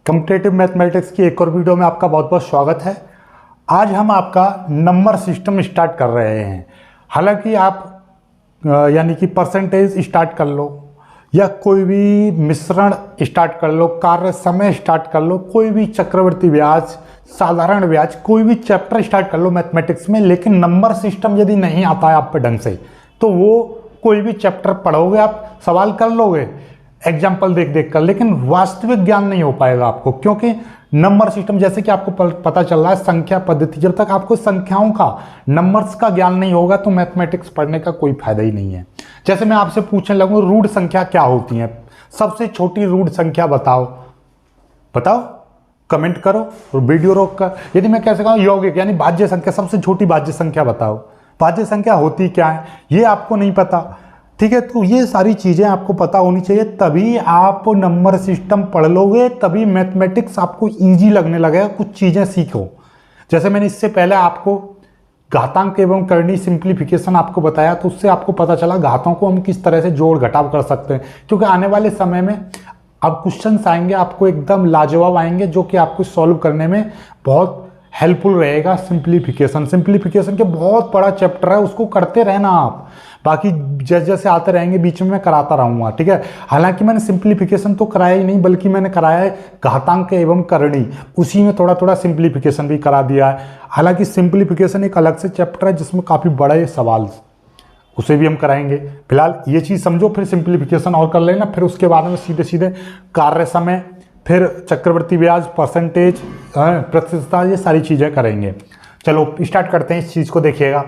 Competitive mathematics की एक और वीडियो में आपका बहुत बहुत स्वागत है। आज हम आपका नंबर सिस्टम स्टार्ट कर रहे हैं। हालांकि आप यानी कि परसेंटेज स्टार्ट कर लो या कोई भी मिश्रण स्टार्ट कर लो, कार्य समय स्टार्ट कर लो, कोई भी चक्रवृद्धि ब्याज, साधारण ब्याज, कोई भी चैप्टर स्टार्ट कर लो मैथमेटिक्स में, लेकिन नंबर सिस्टम यदि नहीं आता है आप पे ढंग से तो वो कोई भी चैप्टर पढ़ोगे, आप सवाल कर लोगे एग्जाम्पल देख देख कर, लेकिन वास्तविक ज्ञान नहीं हो पाएगा आपको, क्योंकि नंबर सिस्टम जैसे कि आपको पता चल रहा है संख्या पद्धति, जब तक आपको संख्याओं का नंबर्स का ज्ञान नहीं होगा तो मैथमेटिक्स पढ़ने का कोई फायदा ही नहीं है। जैसे मैं आपसे पूछने लगूं रूट संख्या क्या होती है, सबसे छोटी रूट संख्या बताओ, बताओ, कमेंट करो और वीडियो रोक कर। यदि मैं कैसे कहूँ यौगिक यानी भाज्य संख्या, सबसे छोटी भाज्य संख्या बताओ, भाज्य संख्या होती क्या है ये आपको नहीं पता, ठीक है। तो ये सारी चीज़ें आपको पता होनी चाहिए, तभी आप नंबर सिस्टम पढ़ लोगे, तभी मैथमेटिक्स आपको इजी लगने लगेगा, कुछ चीज़ें सीखो। जैसे मैंने इससे पहले आपको घातांक एवं करनी सिंप्लीफिकेशन आपको बताया, तो उससे आपको पता चला घातों को हम किस तरह से जोड़ घटाव कर सकते हैं, क्योंकि आने वाले समय में अब क्वेश्चंस आएंगे आपको एकदम लाजवाब आएंगे, जो कि आपको सॉल्व करने में बहुत हेल्पफुल रहेगा। सिंप्लीफिकेशन के बहुत बड़ा चैप्टर है, उसको करते रहना आप, बाकी जैसे जैसे आते रहेंगे बीच में मैं कराता रहूँगा, ठीक है। हालांकि मैंने सिंप्लीफिकेशन तो कराया ही नहीं, बल्कि मैंने कराया है घातांक एवं करणी, उसी में थोड़ा थोड़ा सिंप्लीफिकेशन भी करा दिया है। हालांकि सिंप्लीफिकेशन एक अलग से चैप्टर है जिसमें काफ़ी बड़े सवाल, उसे भी हम कराएंगे। फिलहाल ये चीज़ समझो, फिर सिंप्लीफिकेशन और कर लेना, फिर उसके बाद में सीधे सीधे कार्य समय, फिर चक्रवृद्धि ब्याज, परसेंटेज, प्रतिशतता, ये सारी चीज़ें करेंगे। चलो स्टार्ट करते हैं इस चीज़ को। देखिएगा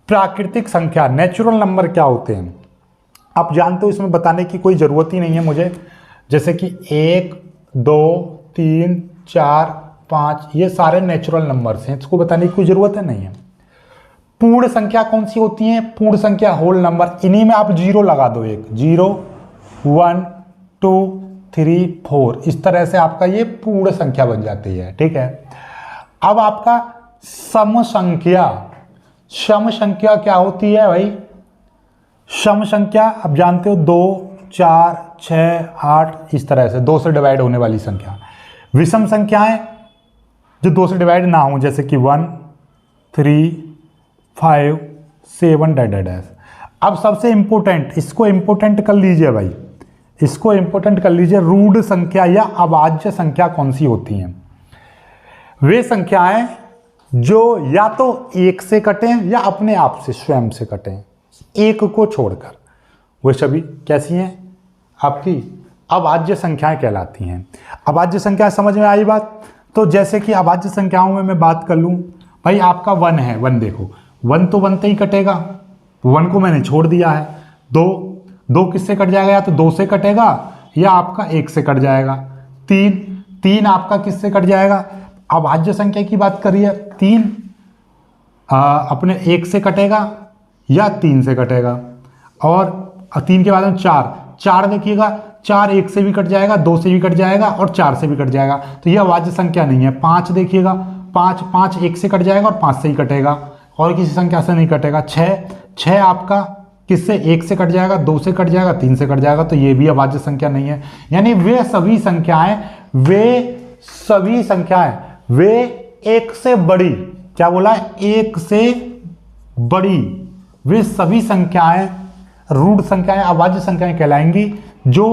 प्राकृतिक संख्या, नेचुरल नंबर क्या होते हैं आप जानते हो, इसमें बताने की कोई ज़रूरत ही नहीं है मुझे। जैसे कि 1, 2, 3, 4, 5 ये सारे नेचुरल नंबर्स हैं, इसको बताने की कोई ज़रूरत है नहीं है। पूर्ण संख्या कौन सी होती है? पूर्ण संख्या होल नंबर, इन्हीं में आप जीरो लगा दो, एक 0, 1, 2, 3, 4, इस तरह से आपका ये पूर्ण संख्या बन जाती है, ठीक है। अब आपका सम संख्या, सम संख्या क्या होती है भाई? सम संख्या आप जानते हो 2, 4, 6, 8 इस तरह से 2 से डिवाइड होने वाली संख्या। विषम संख्याएं जो 2 से डिवाइड ना हो, जैसे कि 1, 3, 5, 7 डैश। अब सबसे इंपॉर्टेंट, इसको इंपॉर्टेंट कर लीजिए भाई, इसको इंपॉर्टेंट कर लीजिए, रूढ़ संख्या या अभाज्य संख्या कौन सी होती हैं? वे संख्याएं जो या तो एक से कटें या अपने आप से स्वयं से कटें, एक को छोड़कर, वे सभी कैसी हैं? आपकी अभाज्य संख्याएं कहलाती हैं। अभाज्य संख्या समझ में आई बात? तो जैसे कि अभाज्य संख्याओं में मैं बात कर लूं भाई, आपका 1 है, 1 देखो, 1 तो 1 से ही कटेगा, 1 को मैंने छोड़ दिया है। 2 किससे कट जाएगा? या तो 2 से कटेगा या आपका 1 से कट जाएगा। 3 आपका किससे कट जाएगा? अभाज्य संख्या की बात करिए, 3 अपने 1 से कटेगा या 3 से कटेगा, और 3 के बाद में 4 देखिएगा, 4 1 से भी कट जाएगा, 2 से भी कट जाएगा और 4 से भी कट जाएगा, तो यह अभाज्य संख्या नहीं है। 5 देखिएगा, 5 1 से कट जाएगा और 5 से ही कटेगा, और किसी संख्या से नहीं कटेगा। 6 आपका किससे? 1 से कट जाएगा, 2 से कट जाएगा, 3 से कट जाएगा, तो ये भी अभाज्य संख्या नहीं है। यानी वे सभी संख्याएं वे एक से बड़ी, क्या बोला? एक से बड़ी, वे सभी संख्याएं रूढ़ संख्याएं, अभाज्य संख्याएं कहलाएंगी जो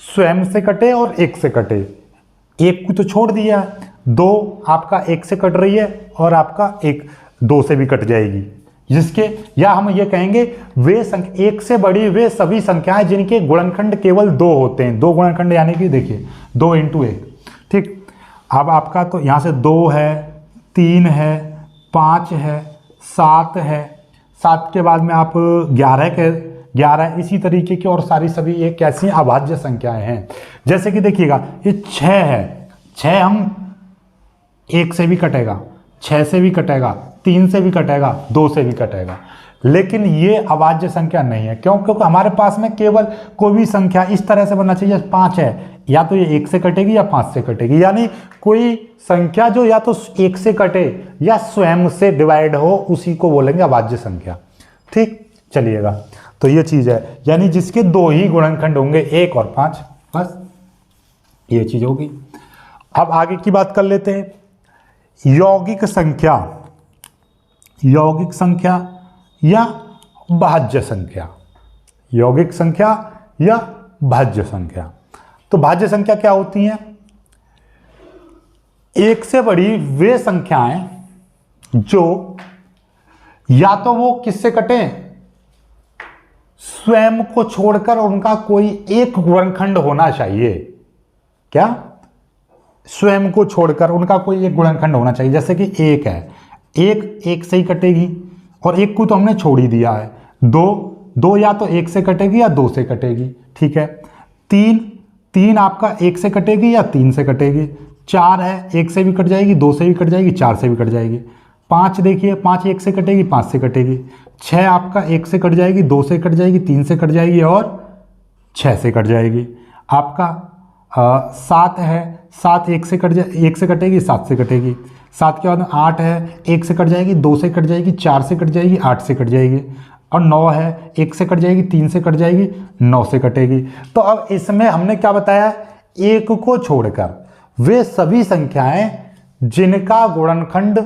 स्वयं से कटे और 1 से कटे। 1 को तो छोड़ दिया, 2 आपका 1 से कट रही है और आपका 2 से भी कट जाएगी, जिसके, या हम ये कहेंगे वे संख्या 1 से बड़ी वे सभी संख्याएं जिनके गुणनखंड केवल 2 होते हैं। 2 गुणनखंड यानी कि देखिए 2 × 1, ठीक। अब आपका तो यहाँ से 2 है, 3 है, 5 है, 7 है, 7 के बाद में आप 11, इसी तरीके की और सारी सभी ये कैसी अभाज्य संख्याएं हैं। जैसे कि देखिएगा ये 6 है, 6 हम 1 से भी कटेगा, 6 से भी कटेगा, 3 से भी कटेगा, 2 से भी कटेगा, लेकिन ये अभाज्य संख्या नहीं है। क्यों? क्योंकि हमारे पास में केवल कोई भी संख्या इस तरह से बनना चाहिए। 5 है, या तो ये 1 से कटेगी या 5 से कटेगी, यानी कोई संख्या जो या तो 1 से कटे या स्वयं से डिवाइड हो, उसी को बोलेंगे अभाज्य संख्या, ठीक। चलिएगा, तो ये चीज़ है, यानी जिसके 2 ही गुणनखंड होंगे, 1 और 5, बस ये चीज होगी। अब आगे की बात कर लेते हैं। यौगिक संख्या, यौगिक संख्या या भाज्य संख्या, यौगिक संख्या या भाज्य संख्या। तो भाज्य संख्या क्या होती हैं? एक से बड़ी वे संख्याएं जो या तो वो किससे कटे, स्वयं को छोड़कर उनका कोई एक गुणनखंड होना चाहिए। क्या? स्वयं को छोड़कर उनका कोई एक गुणनखंड होना चाहिए। जैसे कि एक है, एक से ही कटेगी और एक को तो हमने छोड़ ही दिया है। दो या तो एक से कटेगी या दो से कटेगी, ठीक है। तीन आपका एक से कटेगी या तीन से कटेगी। चार है, एक से भी कट जाएगी, दो से भी कट जाएगी, चार से भी कट जाएगी। पाँच देखिए, पाँच एक से कटेगी, पाँच से कटेगी। छः आपका एक से कट जाएगी, दो से कट जाएगी, तीन से कट जाएगी और छः से कट जाएगी। आपका सात है, सात एक से कटेगी, सात से कटेगी। सात के बाद आठ है, एक से कट जाएगी, दो से कट जाएगी, चार से कट जाएगी, आठ से कट जाएगी। और नौ है, एक से कट जाएगी, तीन से कट जाएगी, नौ से कटेगी। तो अब इसमें हमने क्या बताया, एक को छोड़कर वे सभी संख्याएं जिनका गुणनखंड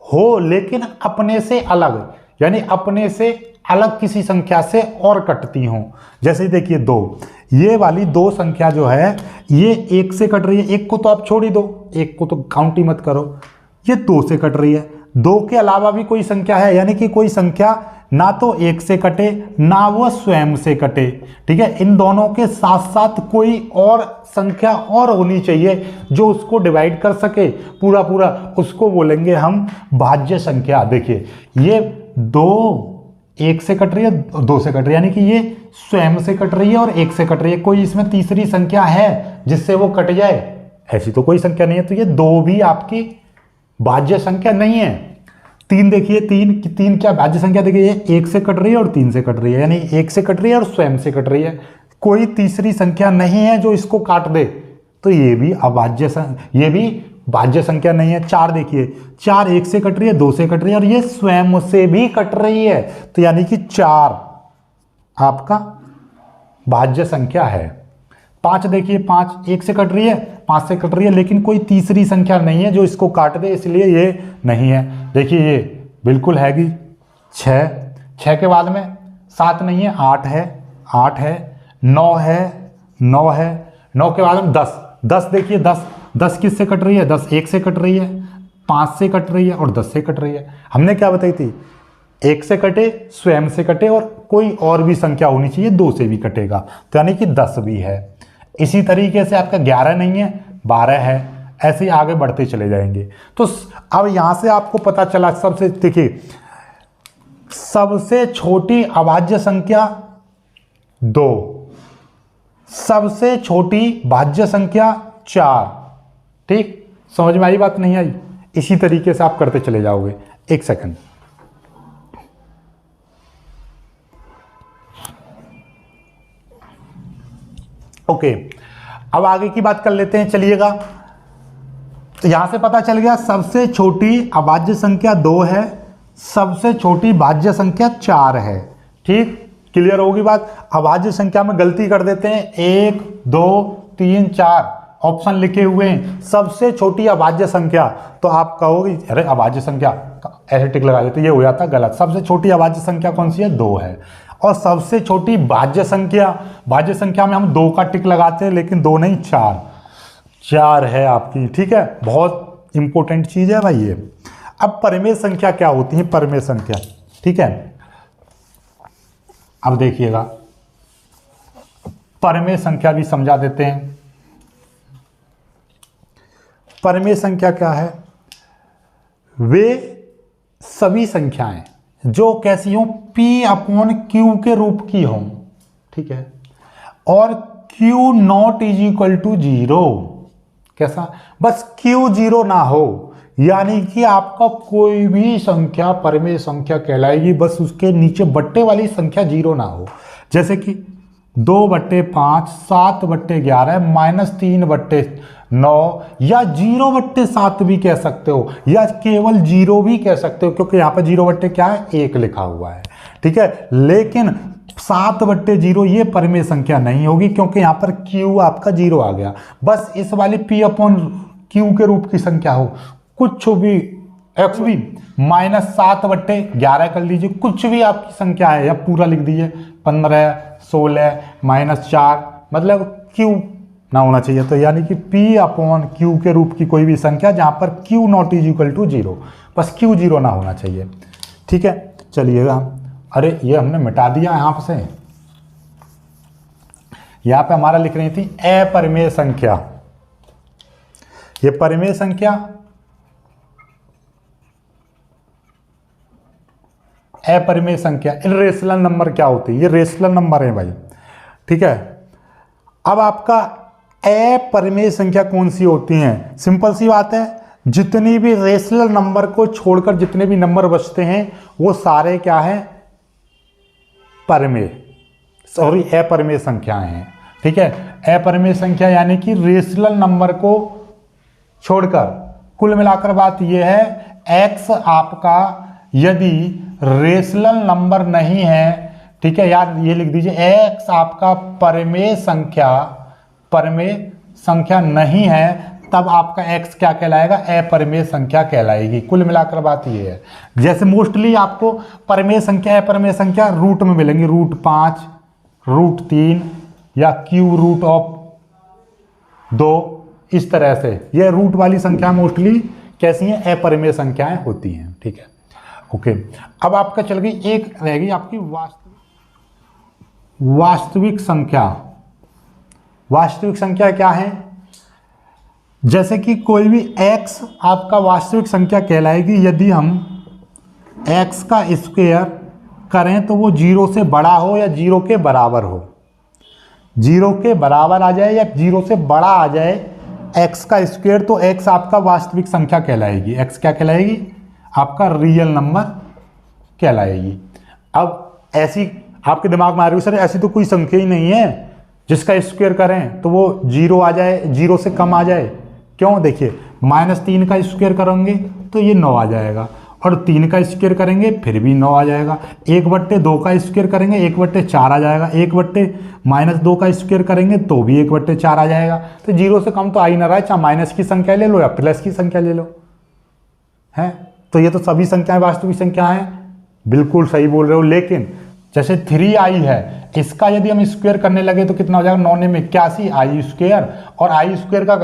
हो लेकिन अपने से अलग, यानी अपने से अलग किसी संख्या से और कटती हों। जैसे देखिए दो, ये वाली दो संख्या जो है ये एक से कट रही है, एक को तो आप छोड़ ही दो, एक को तो काउंट ही मत करो, ये दो से कट रही है। दो के अलावा भी कोई संख्या है, यानी कि कोई संख्या ना तो एक से कटे ना वो स्वयं से कटे, ठीक है। इन दोनों के साथ साथ कोई और संख्या और होनी चाहिए जो उसको डिवाइड कर सके पूरा पूरा, उसको बोलेंगे हम भाज्य संख्या। देखिए ये दो एक से कट रही है, दो से कट रही है, यानी कि ये स्वयं से कट रही है और एक से कट रही है। कोई इसमें तीसरी संख्या है जिससे वो कट जाए? ऐसी तो कोई संख्या नहीं है। तो ये दो भी आपकी भाज्य संख्या नहीं है। तीन देखिए, तीन क्या भाज्य संख्या? देखिए ये एक से कट रही है और तीन से कट रही है, यानी एक से कट रही है और स्वयं से कट रही है। कोई तीसरी संख्या नहीं है जो इसको काट दे, तो ये भी अभाज्य, ये भी भाज्य संख्या नहीं है। चार देखिए, चार एक से कट रही है, दो से कट रही है और ये स्वयं से भी कट रही है, तो यानी कि चार आपका भाज्य संख्या है। पांच देखिए, पांच एक से कट रही है, पांच से कट रही है, लेकिन कोई तीसरी संख्या नहीं है जो इसको काट दे, इसलिए ये नहीं है। देखिए ये बिल्कुल हैगी। छः, छः के बाद में सात नहीं है, आठ है, आठ है। नौ है, नौ है। नौ के बाद में दस, दस देखिए, दस किस से कट रही है? दस एक से कट रही है, पाँच से कट रही है और दस से कट रही है। हमने क्या बताई थी? एक से कटे, स्वयं से कटे और कोई और भी संख्या होनी चाहिए, दो से भी कटेगा, तो यानी कि 10 भी है। इसी तरीके से आपका 11 नहीं है, 12 है, ऐसे ही आगे बढ़ते चले जाएंगे। तो अब यहां से आपको पता चला, सबसे देखिए सबसे छोटी अभाज्य संख्या 2, सबसे छोटी भाज्य संख्या 4। ठीक, समझ में आई बात? नहीं आई? इसी तरीके से आप करते चले जाओगे। एक सेकंड, ओके। अब आगे की बात कर लेते हैं, चलिएगा। तो यहां से पता चल गया सबसे छोटी अभाज्य संख्या 2 है, सबसे छोटी भाज्य संख्या 4 है। ठीक, क्लियर होगी बात? अभाज्य संख्या में गलती कर देते हैं, 1 2 3 4 ऑप्शन लिखे हुए हैं, सबसे छोटी अभाज्य संख्या। तो आप कहोगे अरे अभाज्य संख्या, ऐसे टिक लगा देते, ये हो जाता गलत। सबसे छोटी अभाज्य संख्या कौन सी है? 2 है। और सबसे छोटी भाज्य संख्या, भाज्य संख्या में हम 2 का टिक लगाते हैं, लेकिन 2 नहीं 4 है आपकी। ठीक है, बहुत इंपॉर्टेंट चीज है भाई ये। अब परिमेय संख्या क्या होती है? परिमेय संख्या, ठीक है। अब देखिएगा, परिमेय संख्या भी समझा देते हैं। परिमेय संख्या क्या है? वे सभी संख्याएं जो कैसी हों, P/Q के रूप की हों, ठीक है, और Q not is equal to 0। कैसा? बस Q 0 ना हो, यानी कि आपका कोई भी संख्या परिमेय संख्या कहलाएगी, बस उसके नीचे बट्टे वाली संख्या 0 ना हो। जैसे कि 2/5, 7/11, -3/9 या 0/7 भी कह सकते हो, या केवल 0 भी कह सकते हो, क्योंकि यहाँ पर 0 क्या है? 1 लिखा हुआ है। ठीक है। लेकिन 7/0 ये परिमेय संख्या नहीं होगी क्योंकि यहाँ पर Q आपका 0 आ गया। बस इस वाली P/Q के रूप की संख्या हो, कुछ भी x भी -7/11 कर लीजिए, कुछ भी आपकी संख्या है, या पूरा लिख दीजिए 15, 16, -4, मतलब Q ना होना चाहिए। तो यानी कि P/Q के रूप की कोई भी संख्या जहां पर Q ≠ 0, बस Q 0 ना होना चाहिए। ठीक है, चलिएगा। अरे ये हमने मिटा दिया यहाँ से, यहाँ पे हमारा लिख रही थी अपरिमेय संख्या। ये परिमेय संख्या अपरिमेय संख्या, इरेशनल नंबर क्या होती है? ये रेशनल नंबर है भाई। ठीक है, अब आपका अपरिमेय संख्या कौन सी होती हैं? सिंपल सी बात है, जितनी भी रेशनल नंबर को छोड़कर जितने भी नंबर बचते हैं वो सारे क्या हैं? अपरिमेय संख्याएं हैं। ठीक है, अपरिमेय संख्या यानी कि रेशनल नंबर को छोड़कर। कुल मिलाकर बात यह है, x आपका यदि रेशनल नंबर नहीं है, ठीक है यार, ये लिख दीजिए, x आपका परिमेय संख्या नहीं है, तब आपका x क्या कहलाएगा? अपरिमेय संख्या कहलाएगी। कुल मिलाकर बात ये है। जैसे मोस्टली आपको परिमेय संख्या अपरिमेय संख्या रूट में मिलेंगी, √5, √3 या √2, इस तरह से ये रूट वाली संख्या मोस्टली कैसी हैं? अपरिमेय संख्याएं होती हैं। ठीक है, ओके। अब आपका चल गई, एक रह गई आपकी वास्तविक संख्या। वास्तविक संख्या क्या है? जैसे कि कोई भी x आपका वास्तविक संख्या कहलाएगी यदि हम x का स्क्वायर करें तो वो 0 से बड़ा हो या 0 के बराबर हो। 0 के बराबर आ जाए या 0 से बड़ा आ जाए x का स्क्वायर, तो x आपका वास्तविक संख्या कहलाएगी। x क्या कहलाएगी? आपका रियल नंबर कहलाएगी। अब ऐसी आपके दिमाग में आ रही है, सर ऐसी तो कोई संख्या ही नहीं है जिसका स्क्वायर करें तो वो 0 आ जाए, 0 से कम आ जाए। क्यों? देखिए, -3 का स्क्वायर करेंगे तो ये 9 आ जाएगा, और 3 का स्क्वायर करेंगे फिर भी 9 आ जाएगा। 1/2 का स्क्वायर करेंगे 1/4 आ जाएगा। 1/-2 का स्क्वायर करेंगे तो भी 1/4 आ जाएगा। तो 0 से कम तो आ ही ना रहा है, चाहे माइनस की संख्या ले लो या प्लस की संख्या ले लो, है। तो ये तो सभी संख्याएं वास्तविक संख्या हैं। बिल्कुल सही बोल रहे हो। लेकिन जैसे 3i है, इसका यदि हम स्क्वायर करने लगे तो कितना हो जाएगा? 9 ने 81 i², और i² का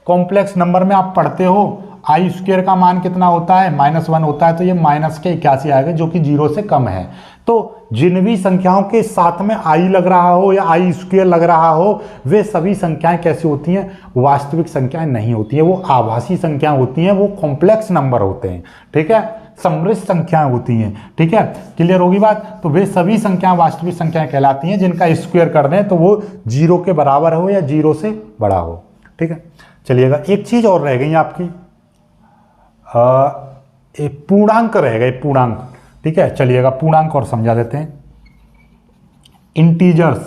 कॉम्प्लेक्स नंबर में आप पढ़ते हो i² का मान कितना होता है? -1 होता है। तो ये -81 आएगा जो कि 0 से कम है। तो जिन भी संख्याओं के साथ में i लग रहा हो या i² लग रहा हो, वे सभी संख्याएं कैसी होती हैं? वास्तविक संख्याएं नहीं होती हैं, वो आभासी संख्याएं होती हैं, वो कॉम्प्लेक्स नंबर होते हैं। ठीक है, समृद्ध संख्याएं होती हैं। ठीक है, क्लियर होगी बात? तो वे सभी संख्याएं वास्तविक संख्याएं कहलाती हैं जिनका स्क्वायर कर दें तो वो 0 के बराबर हो या 0 से बड़ा हो। ठीक है, चलिएगा। एक चीज और रह गई आपकी, पूर्णांक रह गए, पूर्णांक। ठीक है, चलिएगा, पूर्णांक और समझा देते हैं। इंटीजर्स,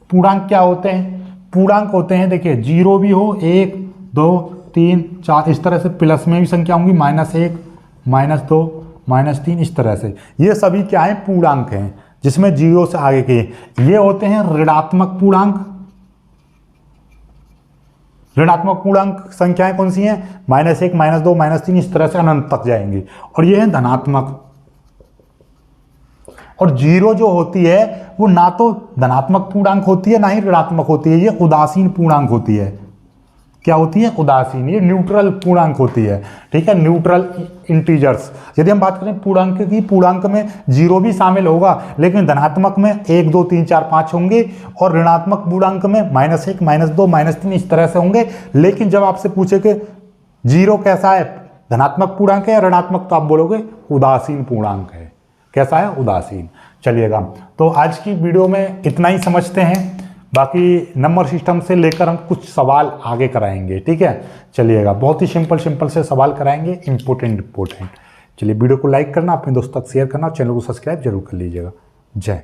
पूर्णांक क्या होते हैं? पूर्णांक होते हैं, देखिए, 0 भी हो, 1, 2, 3, 4, इस तरह से प्लस में भी संख्या होंगी, -1, -2, -3, इस तरह से। ये सभी क्या है? पूर्णांक हैं, जिसमें 0 से आगे के ये होते हैं ऋणात्मक पूर्णांक। ऋणात्मक पूर्णांक संख्याएं कौन सी हैं? -1, -2, -3, इस तरह से अनंत तक जाएंगी। और ये है धनात्मक। और 0 जो होती है वो ना तो धनात्मक पूर्णांक होती है ना ही ऋणात्मक होती है, ये उदासीन पूर्णांक होती है। क्या होती है? उदासीन, ये न्यूट्रल पूर्णांक होती है। ठीक है, न्यूट्रल इंटीजर्स। यदि हम बात करें पूर्णांक की, पूर्णांक में 0 भी शामिल होगा, लेकिन धनात्मक में 1, 2, 3, 4, 5 होंगे, और ऋणात्मक पूर्णांक में -1, -2, -3 इस तरह से होंगे। लेकिन जब आपसे पूछे कि 0 कैसा है, धनात्मक पूर्णांक है या ऋणात्मक, तो आप बोलोगे उदासीन पूर्णांक है। कैसा है? उदासीन। चलिएगा, तो आज की वीडियो में इतना ही समझते हैं। बाकी नंबर सिस्टम से लेकर हम कुछ सवाल आगे कराएंगे। ठीक है, चलिएगा, बहुत ही सिंपल से सवाल कराएंगे, इंपॉर्टेंट। चलिए, वीडियो को लाइक करना, अपने दोस्तों तक शेयर करना और चैनल को सब्सक्राइब जरूर कर लीजिएगा। जय।